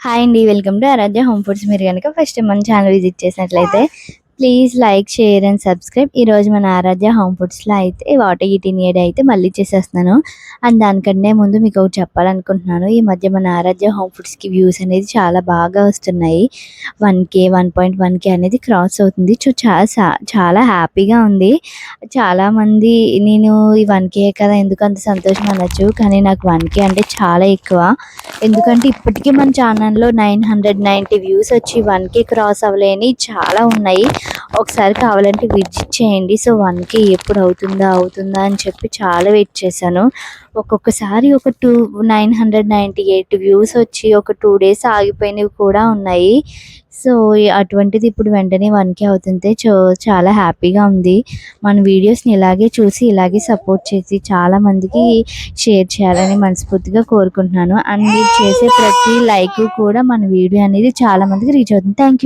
Hi అండి. Welcome to Aaradhya home foods. మీరు గనుక ఫస్ట్ టైమ్ మన ఛానల్ విజిట్ చేసినట్లయితే please like, share and subscribe. ఈరోజు మన ఆరాధ్య హోమ్ ఫుడ్స్‌లో అయితే వాటర్ హీటింగ్ ఏడ్ అయితే మళ్ళీ చేసేస్తున్నాను. అండ్ దానికన్నా ముందు మీకు ఒకటి చెప్పాలనుకుంటున్నాను. ఈ మధ్య మన ఆరాధ్య హోమ్ ఫుడ్స్‌కి వ్యూస్ అనేది చాలా బాగా వస్తున్నాయి. 1,000, 1.1K అనేది క్రాస్ అవుతుంది. చాలా హ్యాపీగా ఉంది. చాలామంది నేను ఈ 1K కదా ఎందుకు అంత సంతోషం అనొచ్చు. కానీ నాకు 1K అంటే చాలా ఎక్కువ. ఎందుకంటే ఇప్పటికీ మన ఛానల్‌లో 990 వ్యూస్ వచ్చి 1K క్రాస్ అవ్వలేని చాలా ఉన్నాయి. ఒకసారి కావాలంటే విజిట్ చేయండి. సో 1K ఎప్పుడు అవుతుందా అని చెప్పి చాలా వెయిట్ చేశాను. ఒక్కొక్కసారి ఒక 998 వ్యూస్ వచ్చి ఒక 2 డేస్ ఆగిపోయినవి కూడా ఉన్నాయి. సో అటువంటిది ఇప్పుడు వెంటనే 1K అవుతుంటే చాలా హ్యాపీగా ఉంది. మన వీడియోస్ని ఇలాగే చూసి ఇలాగే సపోర్ట్ చేసి చాలామందికి షేర్ చేయాలని మనస్ఫూర్తిగా కోరుకుంటున్నాను. అండ్ మీరు చేసే ప్రతి లైక్ కూడా మన వీడియో అనేది చాలామందికి రీచ్ అవుతుంది. Thank you.